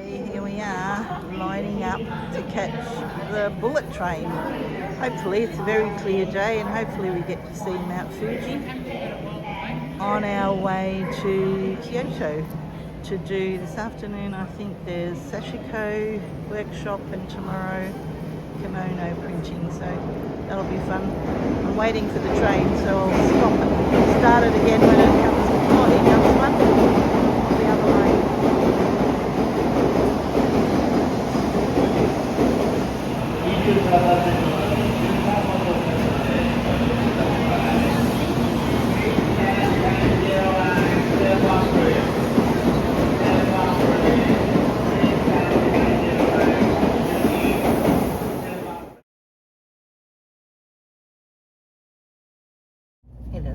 Here we are, lining up to catch the bullet train. Hopefully it's a very clear day and hopefully we get to see Mount Fuji on our way to Kyoto to do this afternoon. I think there's sashiko workshop and tomorrow kimono printing, so that'll be fun. I'm waiting for the train, so I'll stop and start it again when it comes. Oh, here comes one. The other way. Hello,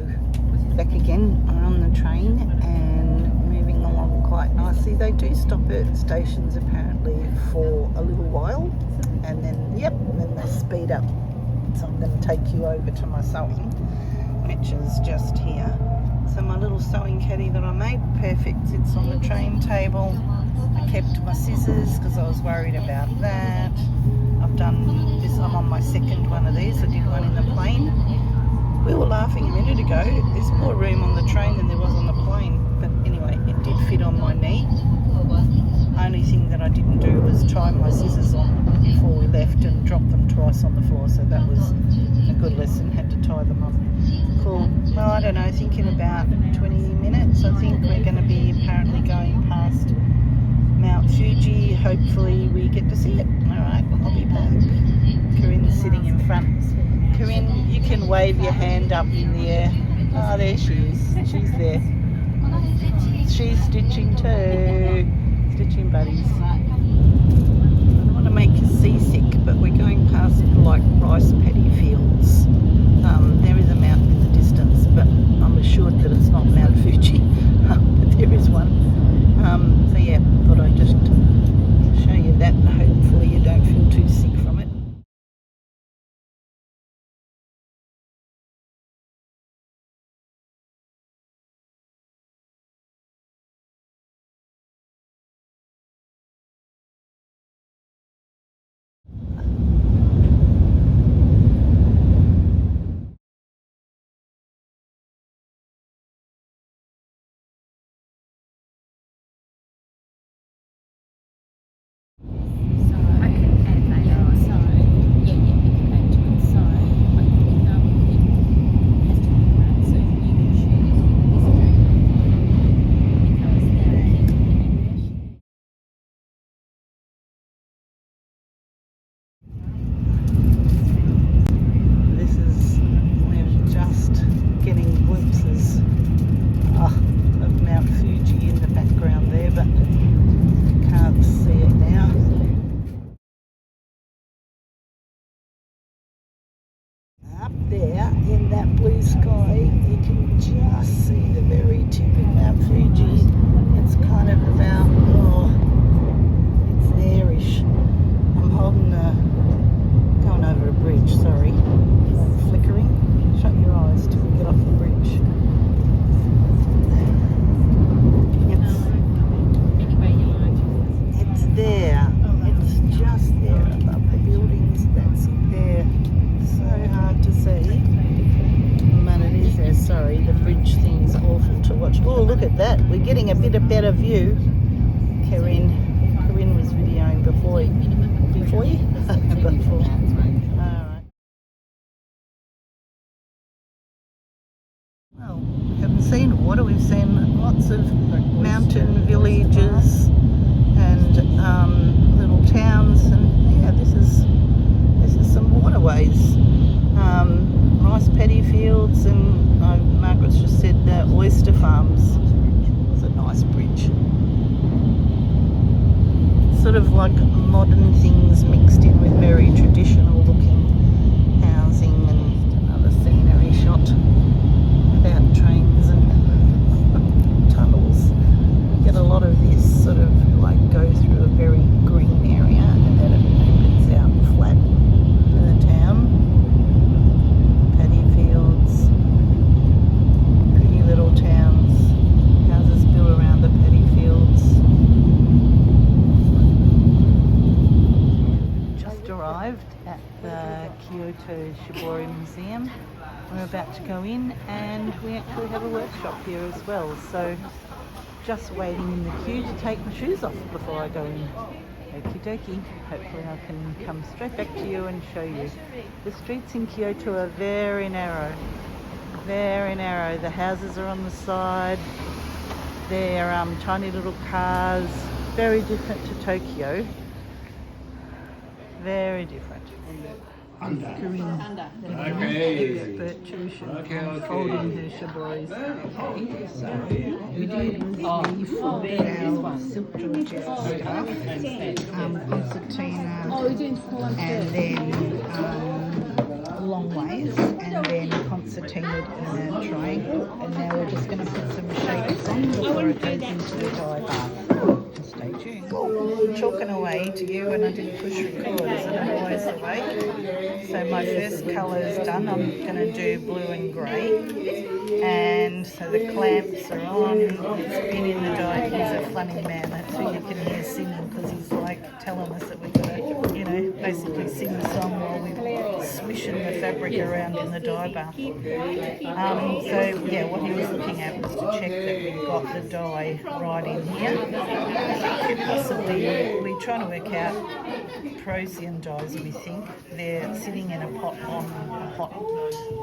back again on the train and moving along quite nicely. They do stop at stations apparently for a little while and then then they speed up. So I'm going to take you over to my sewing, which is just here. So my little sewing caddy that I made, perfect, sits on the train table. I kept my scissors because I was worried about that. I've done this, I'm on my second one of these. I did one in the plane. We were laughing a minute ago, there's more room on the train than there was on the plane, but anyway, it did fit on my knee. Only thing that I didn't do was tie my scissors on before we left and drop them twice on the floor, so that was a good lesson, had to tie them up. Cool. Well, I don't know, thinking about 20 minutes, I think we're going to be apparently going past Mount Fuji. Hopefully we get to see it. Alright, I'll be back. Corinne's sitting in front. Corinne, you can wave your hand up in the air. Oh, there she is. She's there. She's stitching too. Stitching buddies. I don't want to make you seasick, but we're going past like rice paddy fields. There is a mountain in the distance, but I'm assured that it's not Mount Fuji, but there is one. So yeah, thought I'd just show you that and hopefully you don't feel too sick from it. Up there in that blue sky, you can just see the very tip of Mount Fuji. It's kind of about, it's there-ish. I'm holding going over a bridge, sorry. Flickering. Shut your eyes till we get off the bridge. It's there. It's just there above the buildings. That's there. So hard to see, but it is there. Sorry, the bridge thing's awful to watch. Oh, look at that. We're getting a bit of better view. Corinne was videoing before you? Before. Alright. Well, we haven't seen water. We've seen lots of mountain villages and little towns, and yeah, this is some waterways. Rice paddy fields, and Margaret's just said oyster farms. It's a nice bridge. Sort of like modern things mixed in with very traditional looking housing, and another scenery shot about trains and tunnels. You get a lot of this sort of like go through a very green area and then it opens out flat to the town. Paddy fields. Pretty Shibori Museum. We're about to go in, and we actually have a workshop here as well. So just waiting in the queue to take my shoes off before I go in. Okie dokie. Hopefully I can come straight back to you and show you. The streets in Kyoto are very narrow. Very narrow. The houses are on the side. They're tiny little cars. Very different to Tokyo. Very different. Green expert tuition folding the Shiboris. Okay, so we did the fold our silk georgette scarf, concertina, and then long ways, and then concertinaed in a triangle. And now we're just going to put some shapes on before it goes into the dye bath. Stay tuned. I'm talking away to you and I didn't push record, so I'm always awake. So my first colour is done. I'm going to do blue and grey. And so the clamps are on. It's been in the dye. He's a funny man. That's who you can hear singing, because he's like telling us that we've got to, basically sing the song while we're swishing the fabric around in the dye bath. So yeah, what he was looking at was to check that we've got the dye right in here. Possibly, we're trying to work out Procyon dyes, we think. They're sitting in a pot on a hot,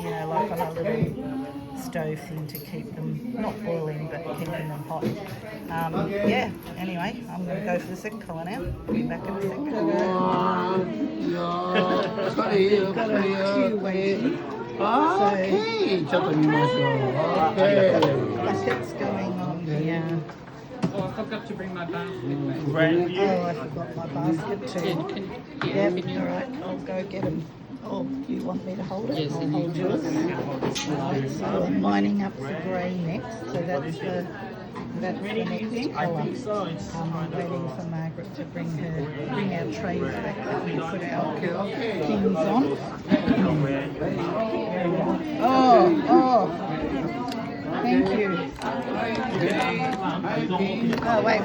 like on a little stove thing to keep them not boiling but keeping them hot. Yeah, anyway, I'm going to go for the second colour now. Be back in a second. Buckets going on here. Oh, I forgot to bring my basket. Oh, I forgot my basket too. Yep, alright, I'll go get them. Oh, you want me to hold it? Yes, I'll hold yours. Right, so I'm lining up the grey next, so that's the next colour. I'm waiting for Margaret to bring our trays back that we put our things on. Oh, thank you. Oh, wait,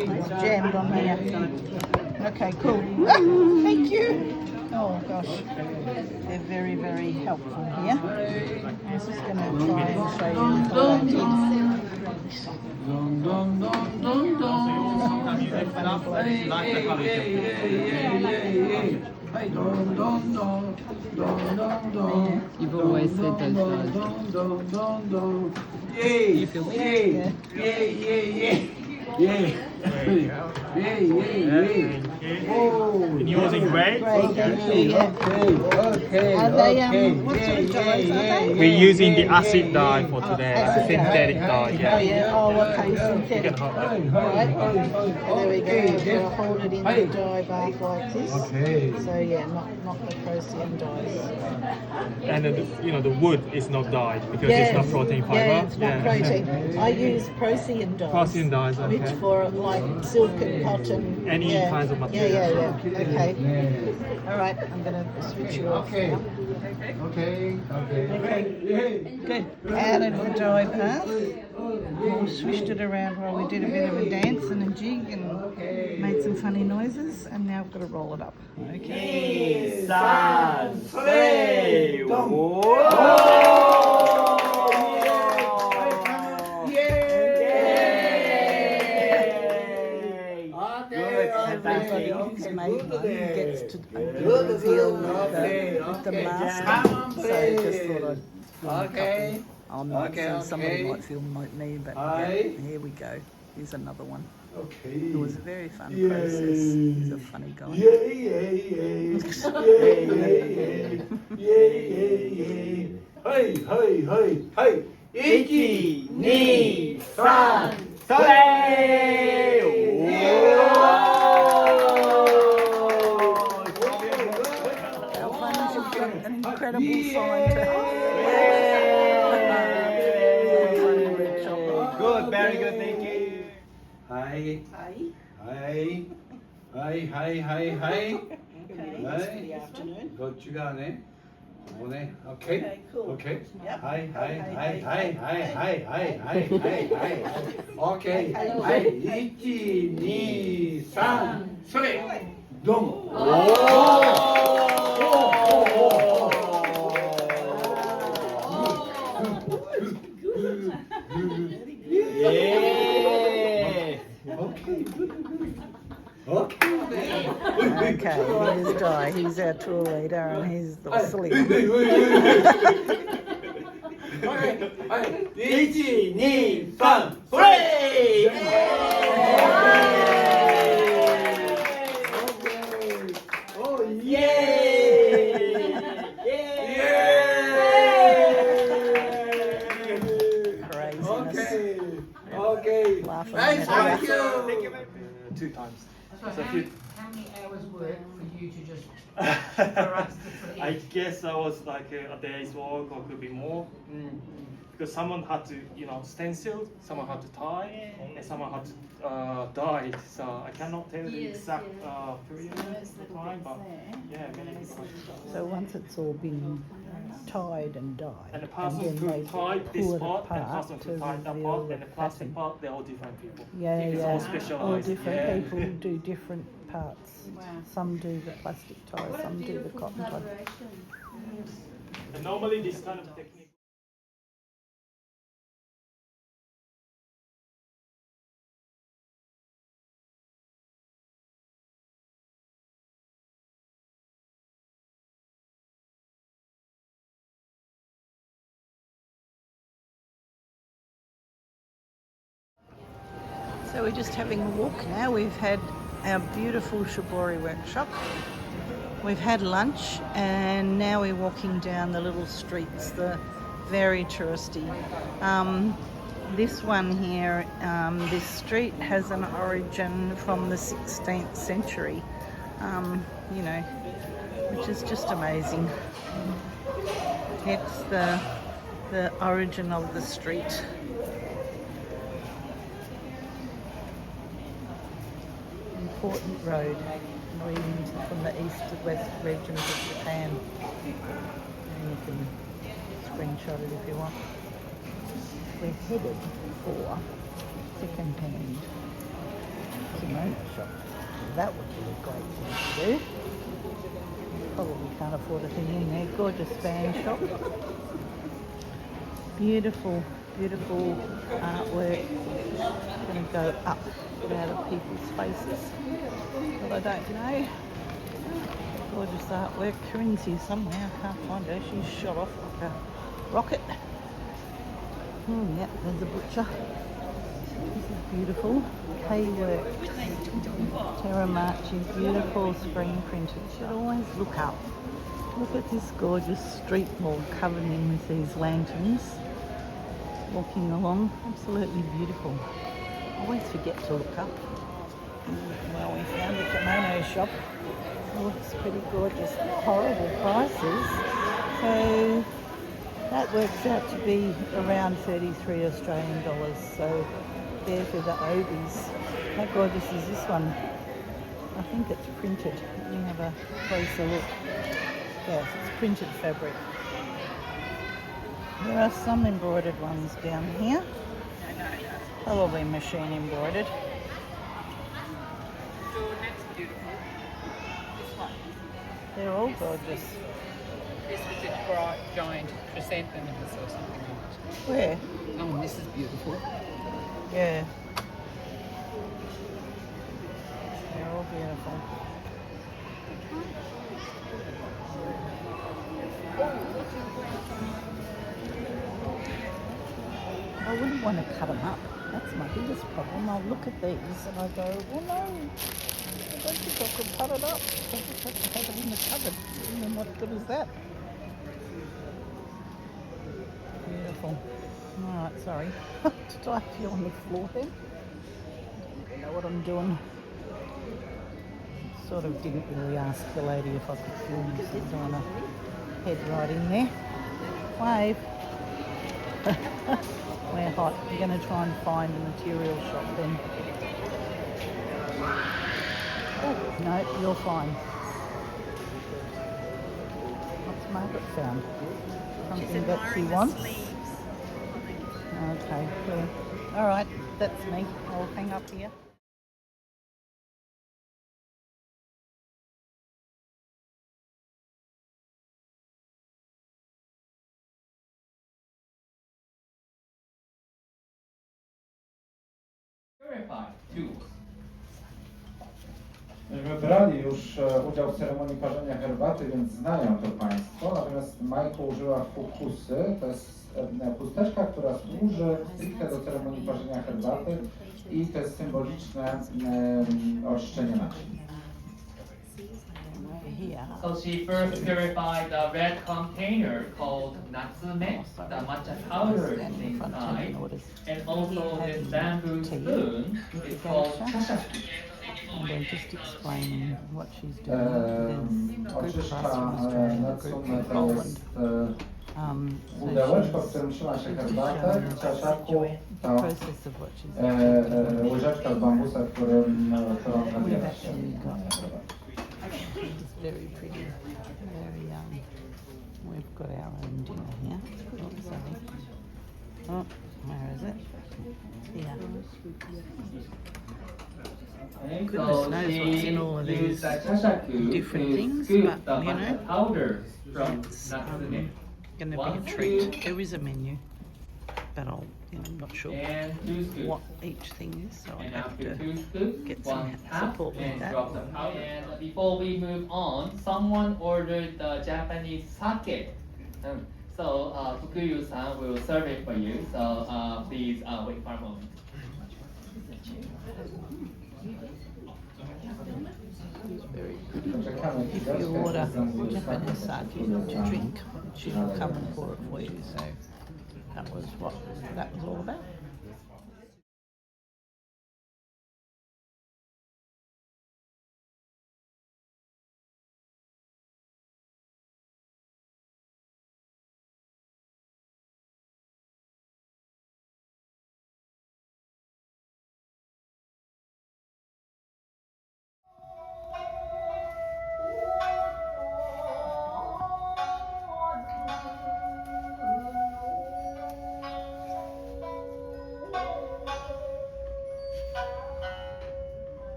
it's jammed on here. Okay, cool. Thank you. Oh gosh, they're very, very helpful here. I was just going to try and show you what I did. You've always said those words. You feel me? Yeah. And yours in grey? Okay. Are they, what sort of dyes are they? We're using the acid dye for today, like a synthetic dye, Oh, yeah. Oh, okay, synthetic. Right. There we go. We'll hold it in the dye bath like this. So, yeah, not the Procyon dyes. And the wood is not dyed because it's not protein fiber. Yeah, it's not protein. I use Procyon dyes. Procyon dyes, okay. Which for like silk and cotton. Any kinds of material. Yeah. Okay. All right, I'm going to switch you off now. Okay. Good. Out of the dye bath. We swished it around while we did a bit of a dance and a jig and made some funny noises, and now I've got to roll it up. Okay. Everybody who's made one gets to reveal the mask. So I just thought I'd somebody might feel like me, but yeah, here we go. Here's another one. It was a very fun process. He's a funny guy. Hey. 1, 2, 3, それAn incredible sign to Good, very good, thank you. Hi. Okay, that's for the afternoon. どっちがね、ここね、OK? Okay, cool. OK? Yep. はい。OK。はい、1、2、3、それ。どうも。おー。Okay, here's Di. He's our tour leader and he's the silly one. 1、2、3、それイエーイイエーイ Craziness. Okay. Laughing Nice, at thank you. you. 2 times. So So how, if you- how many hours work for you to just for us to I sleep? guess that was like a day's work or could be more. Because someone had to, stencil, someone had to tie, and someone had to dye it. So I cannot tell the exact period of time, but yeah, many people had to dye. So once it's all been tied and dyed, And the person then who they tied this pull it part, and the apart person to who tied that reveal part, the and the plastic pattern. part, they're all different people. Yeah, It's yeah. all specialized. All different yeah. people do different parts. Wow. Some do the plastic tie, some do the cotton tie. And normally this kind of technique. So we're just having a walk now. We've had our beautiful Shibori workshop. We've had lunch and now we're walking down the little streets, the very touristy. This one here, this street has an origin from the 16th century, which is just amazing. It's the origin of the street. Important road leading from the east to west regions of Japan. And you can screenshot it if you want. We're headed for second-hand kimono shop. That would be a great thing to do. Probably can't afford a thing in there. Gorgeous fan shop. Beautiful, beautiful artwork. Going to go up out of people's faces, but I don't know. Gorgeous artwork. Corinne's here somewhere. I can't find her. She's shot off like a rocket. Yeah, there's a butcher. This is beautiful. K-work. Teramachi, beautiful screen printed. You should always look up. Look at this gorgeous street wall covered in with these lanterns. Walking along, absolutely beautiful. Always forget to look up. Well, we found a kimono shop. Looks pretty gorgeous. Horrible prices. So that works out to be around 33 Australian dollars. So there for the obies. How gorgeous is this one? I think it's printed. Let me have a closer look. Yes, it's printed fabric. There are some embroidered ones down here. Probably machine embroidered. So next beautiful. This one. They're all gorgeous. This with the giant chrysanthemums or something like that. Where? Oh, and this is beautiful. Yeah. They're all beautiful. I wouldn't want to cut them up. That's my biggest problem. I'll look at these and I go, well, no, I don't think I could cut it up. I just have to have it in the cupboard. And then what good is that? Beautiful. Alright, sorry. Did I feel on the floor then? I don't know what I'm doing. Sort of didn't really ask the lady if I could film, so I don't want to head right in there. Wave. We're hot. We're going to try and find a material shop then. Oh, no, you're fine. What's Margaret found? Something that she wants? Okay, cool. Alright, that's me. I'll hang up here. Purify tools. Myśmy brali już udział w ceremonii parzenia herbaty, więc znają to Państwo. Natomiast Majko użyła fukusy. To jest chusteczka, która służy stricte do ceremonii parzenia herbaty i to jest symboliczne oczyszczenie naczyń. So she first purified the red container called natsume, the matcha powder inside, and also this bamboo spoon is called chashaku. And then just explaining what she's doing. There's group Oczyszcza Australia, natsume group to Poland. jest So pudełeczko, w she's którym trzyma się just herbatę. showing Chashaku the to process of what she's doing. łyżeczka z bambusa, którą nabiera się herbatę. It's very pretty, very young. We've got our own dinner here. Oh, where is it? Yeah. Okay, Goodness so knows what's in all of she these used the chashaku different to things, scoop but, the you matcha know, powder from It's natsume. going to be a One treat. scoop There is a menu, but I'm not sure and 2 scoops. what each thing is, so I'll And have after to 2 scoops, get some 1 tap support with and that. drop the powder. And before we move on, someone ordered the Japanese sake. So Fukuyu-san will serve it for you. So please wait for a moment. Very pretty. Poczekamy If chwileczkę, you order aż zamówi Japanese sake to drink, she will come and pour it for you. So that was what that was all about.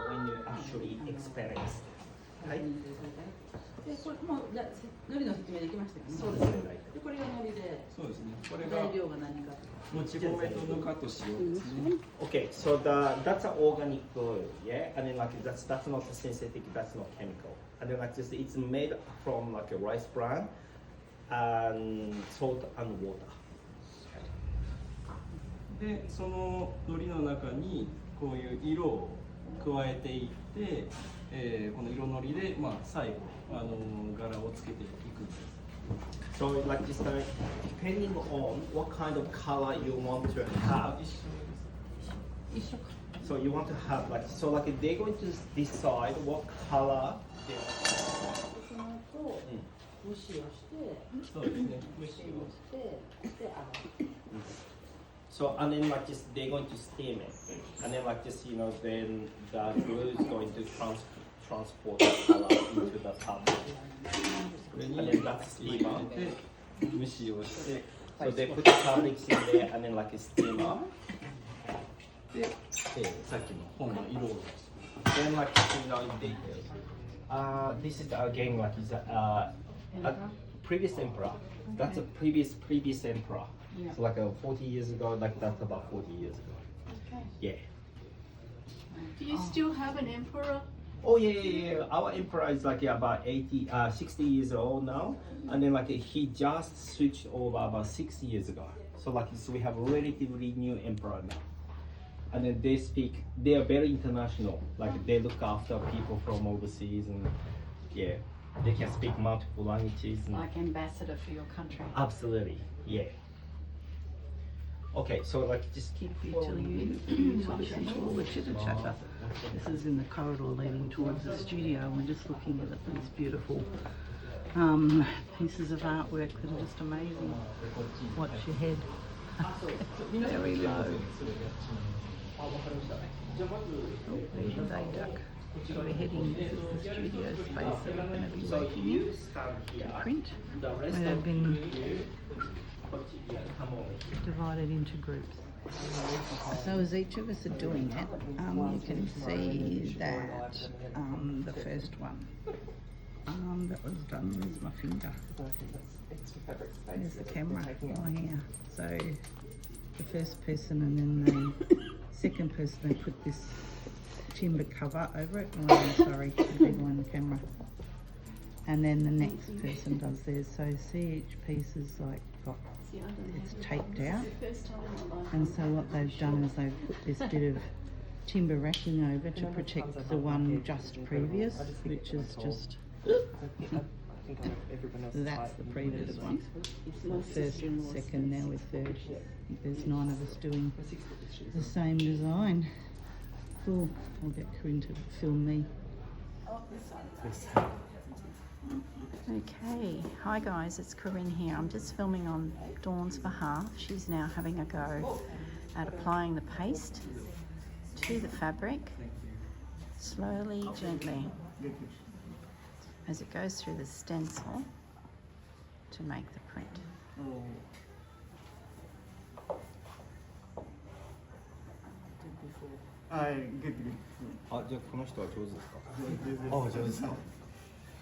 When you actually experience it. はい。でこれもう海苔の説明できましたけど、そうですね。でこれが海苔で、そうですね。これが材料が何かとか。もち米とぬかと塩ですね。Okay, so that's an organic oil, yeah, and then like that's not synthetic, that's not chemical, and then like this, it's made from like a rice bran and salt and water. で、その海苔の中にこういう色を加えていって、この色のりでまあ最後柄をつけていくんです。So like this, depending on what kind of color you want to have. So you want to have like so like they're going to decide what color. その後蒸しをして、そうですね。蒸し蒸してで洗う。 So and then like this, they're going to steam it, and then like this, then the glue is going to transport the color into the fabric. これに And then that's steamer. 蒸しをして、 So they put the fabrics in there, and then like a steamer. で、さっきの本の色を出して。 Then like they, this is again like is a previous emperor. That's a previous emperor. So like 40 years ago, like that's about 40 years ago. Okay. Yeah. Do you still have an emperor? Oh yeah. Our emperor is like about 60 years old now, and then like he just switched over about 6 years ago. So like so we have a relatively new emperor now, and then they are very international. Like they look after people from overseas, and yeah, they can speak multiple languages. And Like ambassador for your country. absolutely, yeah. Okay, so like just keep Till you listen to all the chitter chatter. This is in the corridor leading towards the studio. We're just looking at these beautiful pieces of artwork that are just amazing. Watch your head. Very low. Oh, there's a day duck. So we're heading, this is the studio space that we're going to be working in to print. They've been divided into groups. So as each of us are doing it, you can see that the first one that was done with my finger. There's the camera here. So the first person and then the second person, they put this timber cover over it. Oh, sorry, the big one, the camera. And then the next person does theirs. So see each piece is like it's taped out. And so what they've done is they've put this bit of timber racking over to protect the one just previous, which is just that's the previous one. First, second, now we're third. I think there's 9 of us doing the same design. Cool. I'll get Corinne to film me. Okay, hi guys, it's Corinne here. I'm just filming on Dawn's behalf. She's now having a go at applying the paste to the fabric, slowly, gently, as it goes through the stencil to make the print.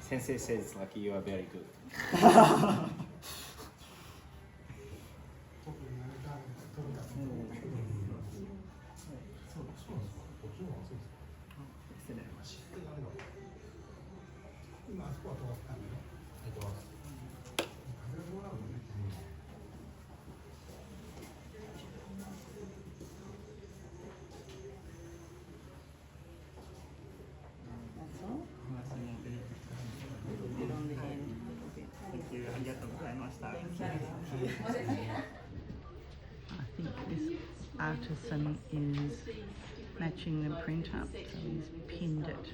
Sensei says like you are very good. That's all. I think this artisan is matching the print up, so he's pinned it,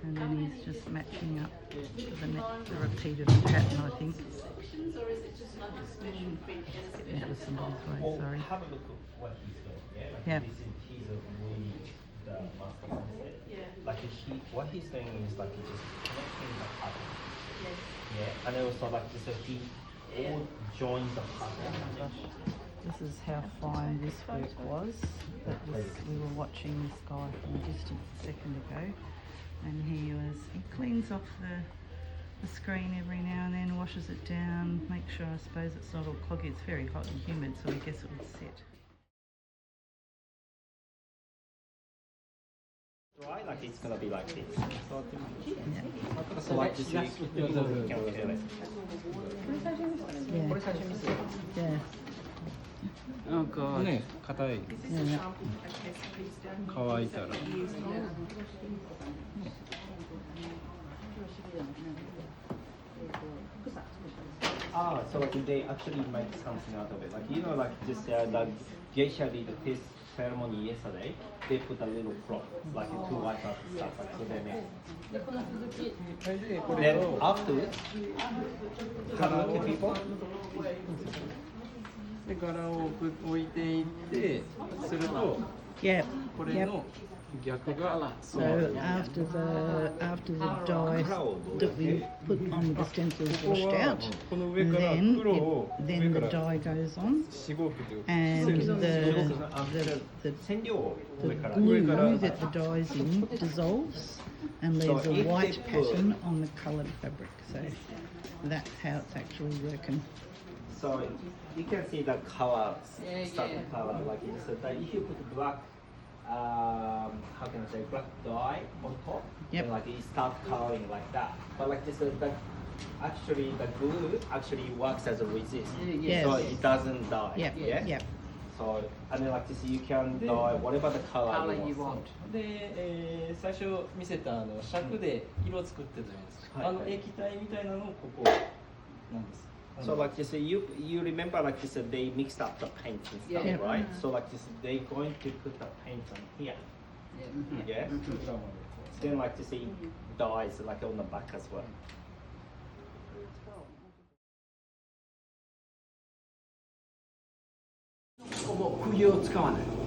and then he's just matching up the repeat of the pattern, I think. Getting out of somebody's way, sorry. Have a look at what he's doing. Yeah. He's a really the master sensei. Like what he's doing is like he's just connecting the pattern. Yeah, and also like just he all joins the pattern. This is how fine this work was. We were watching this guy from a distance a second ago, and he cleans off the screen every now and then, washes it down, make sure, I suppose, it's not all cloggy. It's very hot and humid, so I guess it would set. Dry, like it's gonna be like this. Yeah. So like just you can feel it. Yeah. Oh god. ね、硬い。 Yeah. 乾いたら。 So like they actually make something out of it. Like you know, like just like geisha did the taste ceremony yesterday. They put a little cloth, like to wipe out the stuff, like so they make. Then afterwards, have a look at people. で柄を置いていってすると Yeah. これの逆が So after the dye that we put on the stencil is washed out, then the dye goes on, 四合機という and the glue that the dye's in dissolves and leaves a white pattern on the coloured fabric. So that's how it's actually working. So you can see the color, start the color like this. So that if you put black, how can can say black dye on top, Yep. and like it start coloring like that. But like this, actually the glue actually works as a resist, Yes. so it doesn't die. Yep. Yeah. Yep. So and then like this, you can dye whatever the color Color you you want. want. で、最初見せた尺で色作ってたじゃないですか、はい液体みたいなのをここなんです。 So like this, you remember like this, they mixed up the paints and stuff, Yeah. right? So like this, they going to put the paint on here. Yeah. Then like this, it dies like on the back as well.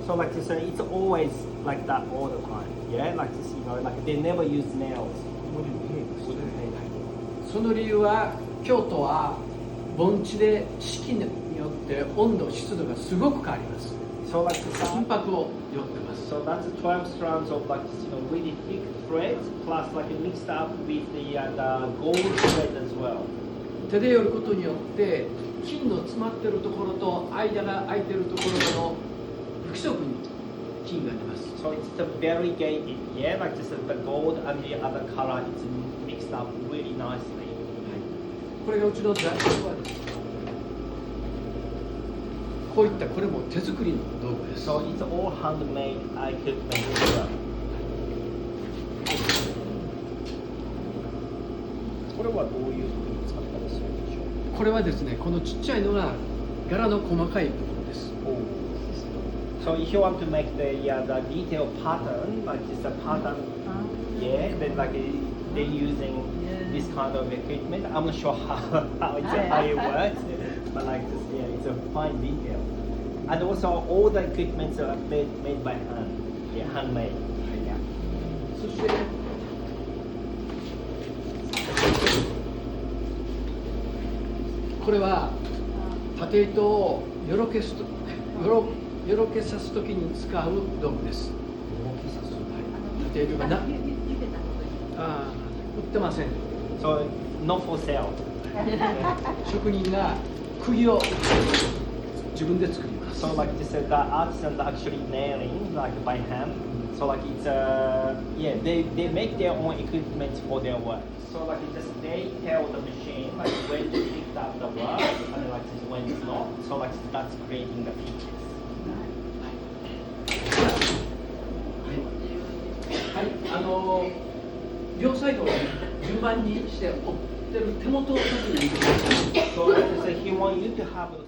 So like this, it's always like that all the time. Yeah, like this, you know, like they never use nails. Wooden pegs. その理由は京都は盆地で四季によって温度湿度がすごく変わります。 So like this, 金箔をよってます。 so that's 12 strands of like this, you know, really thick threads plus like mixed up with the gold thread as well. 手でよることによって金の詰まってるところと間が空いてるところの不規則に金が出ます。 So it's the variegated, yeah, like just the gold and the other color, it's mixed up really nicely. これがうちの材料はです。こういったこれも手作りの道具です。 So it's all handmade equipment as well. これはどういうふうに使ったりするんでしょう？これはですね、このちっちゃいのが柄の細かい部分です。 So if you want to make the detailed pattern, like just a pattern, yeah, then like they're using this kind of equipment. I'm not sure how it works, but like this, yeah, it's a fine detail. And also all the equipments are made by hand, yeah, handmade. Yeah. そしてこれは縦糸をよろけさすときに使う道具です。縦糸が売ってません。 So not for sale. 職人が釘を自分で作ります。 So like this, the artisans are actually nailing like by hand. So like it's yeah, they make their own equipment for their work. So like it just they tell the machine like when to pick up the work and like this when it's not. So like that's creating the features. はい、両サイドを順番にして折ってる手元を特に見てください。 So like this, he want you to have a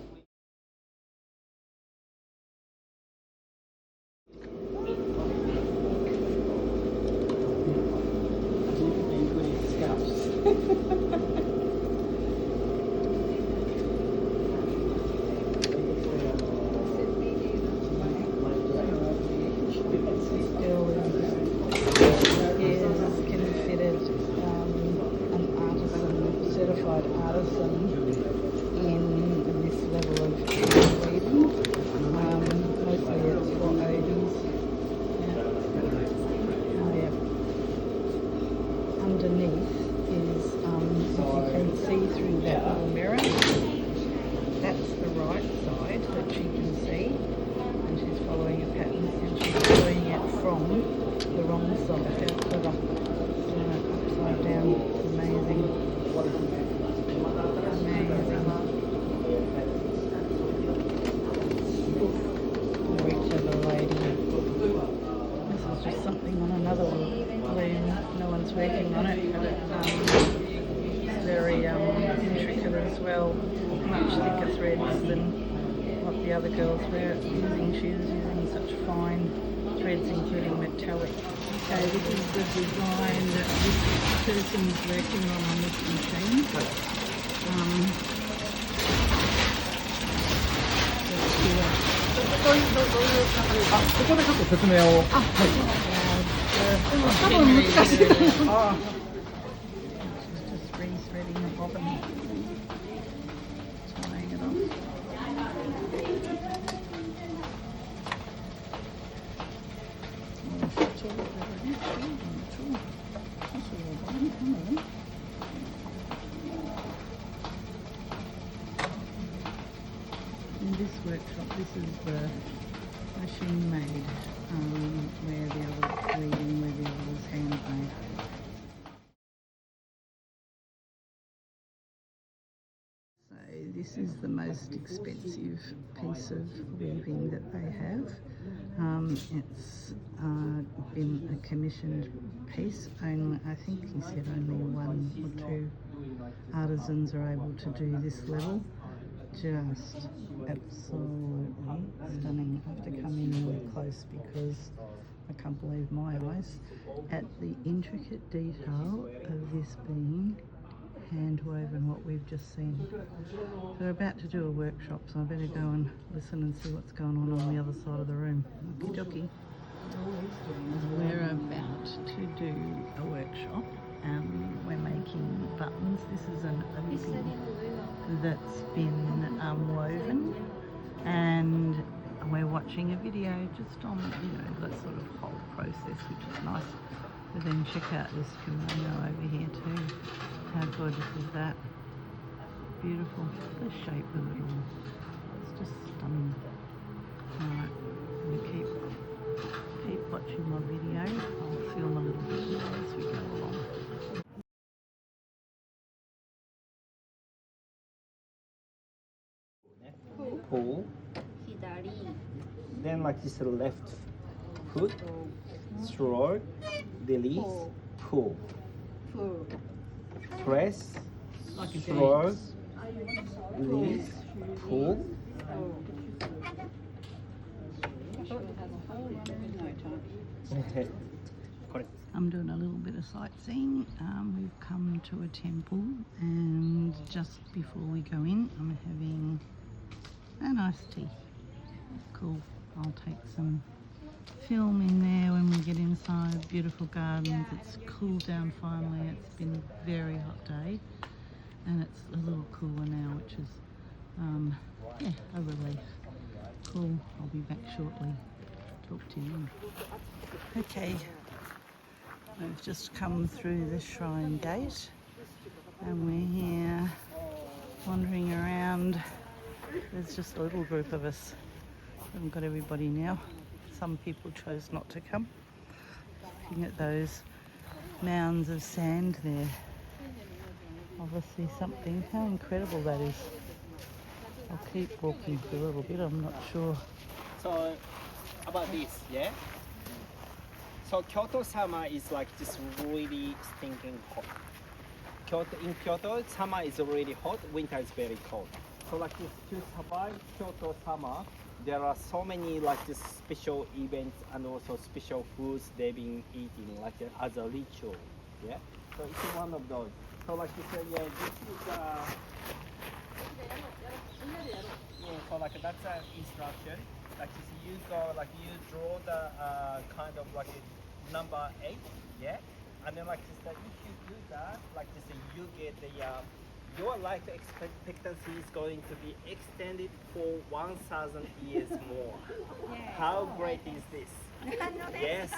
certified artisan in this level of weaving. Mostly it's for Odie's. Yeah. Underneath is, if you can see through that little mirror, that's the right side that she can see, and she's following a pattern, and she's doing it from the wrong side. How clever. Doing it upside down. It's amazing. This is just something on another loom. No one's working on it. It's very intricate as well. Much thicker threads than what the other girls were using. She was using such fine threads, including metallic. Okay, this is the design that this person is working on this machine. Just re-threading the bobbin, tying it off. In this workshop, this is the machine made where the other lady This is the most expensive piece of weaving that they have. It's been a commissioned piece. Only, I think he said only 1 or 2 artisans are able to do this level. Just absolutely stunning. I have to come in really close because I can't believe my eyes at the intricate detail of this being hand woven, what we've just seen. They're about to do a workshop, so I better go and listen and see what's going on the other side of the room. Okie dokie. We're about to do a workshop. We're making buttons. This is an obi that's been woven, and we're watching a video just on, you know, that sort of whole process, which is nice. But then check out this kimono over here too. How gorgeous is that? Beautiful. The shape of it all. It's just stunning. Alright, I'm going to keep watching my video. I'll film a little bit more as we go along. Pull. Then like this left foot, stroke, release, pull. Press, stroke, release, pull. I'm doing a little bit of sightseeing. We've come to a temple, and just before we go in, I'm having an iced tea. Cool. I'll take some film in there when we get inside. Beautiful gardens. It's cooled down finally. It's been a very hot day, and it's a little cooler now, which is yeah, a relief. Cool. I'll be back shortly. Talk to you. Okay, we've just come through the shrine gate, and we're here wandering around. There's just a little group of us. We haven't got everybody now. Some people chose not to come. Looking at those mounds of sand there. Obviously something. How incredible that is. I'll keep walking for a little bit, I'm not sure. So about this, yeah? So Kyoto summer is like just really stinking hot. In Kyoto, summer is really hot, winter is very cold. So like this, to survive Kyoto summer, there are so many like this special events and also special foods they've been eating like as a ritual, yeah? So it's one of those. So like you said, yeah, this is yeah, so like that's an instruction. Like you go, like you draw the kind of like a number 8, yeah? And then like this, if you do that, like this, you get the your life expectancy is going to be extended for 1,000 years more. Yeah. How great is this? Yes,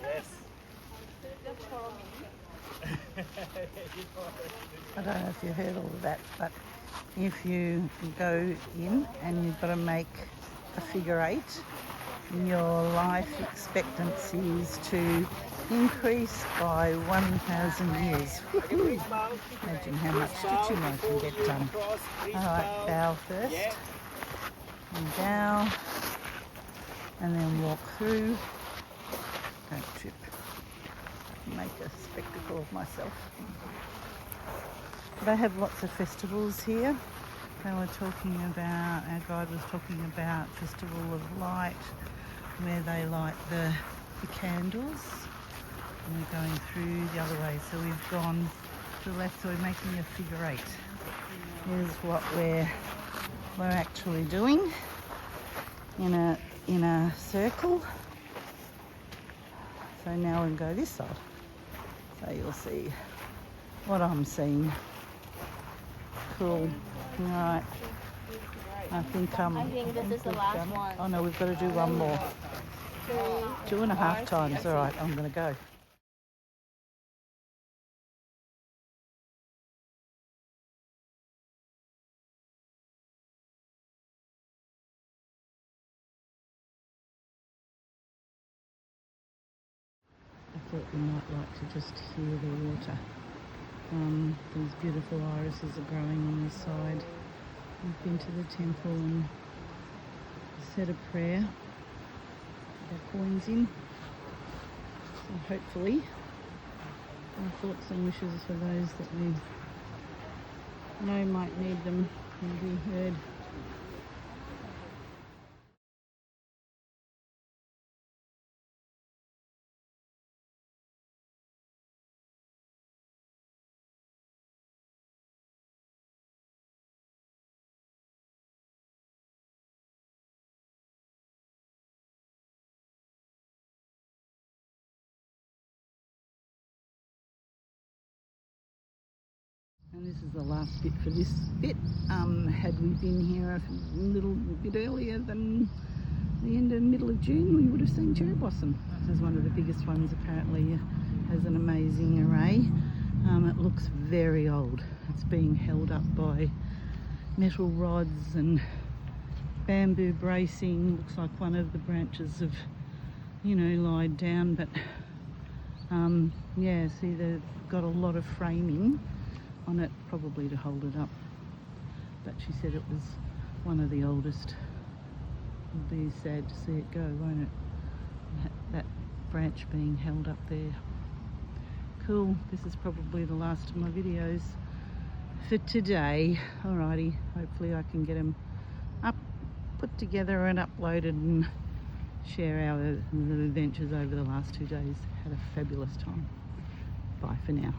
yes. I don't know if you heard all of that, but if you go in and you've got to make a figure 8, your life expectancy is to increase by 1,000 years. Woo-hoo. Imagine how much stitching I can get done. Alright, bow first. And bow. And then walk through. Don't trip. Make a spectacle of myself. They have lots of festivals here. They were talking about, our guide was talking about Festival of Light, where they light the candles. And we're going through the other way, so we've gone to the left, so we're making a figure 8. Here's what we're actually doing in a circle. So now we'll go this side, so you'll see what I'm seeing. Cool. All right. I think this is the last one. Oh no, we've got to do one more. 2.5 times. All right, I'm going to go. I thought you might like to just hear the water. These beautiful irises are growing on the side We've been to the temple and said a prayer, put our coins in. So hopefully our thoughts and wishes for those that we know might need them will be heard. And this is the last bit for this bit. Had we been here a little bit earlier than the end of middle of June, we would have seen cherry blossom. This is one of the biggest ones, apparently. Has an amazing array. It looks very old. It's being held up by metal rods and bamboo bracing. Looks like one of the branches have, you know, lied down, but yeah, see, they've got a lot of framing on it, probably to hold it up. But she said it was one of the oldest. It'll be sad to see it go, won't it? That branch being held up there. Cool, this is probably the last of my videos for today. Alrighty, hopefully I can get them up, put together and uploaded and share our adventures over the last 2 days. Had a fabulous time. Bye for now.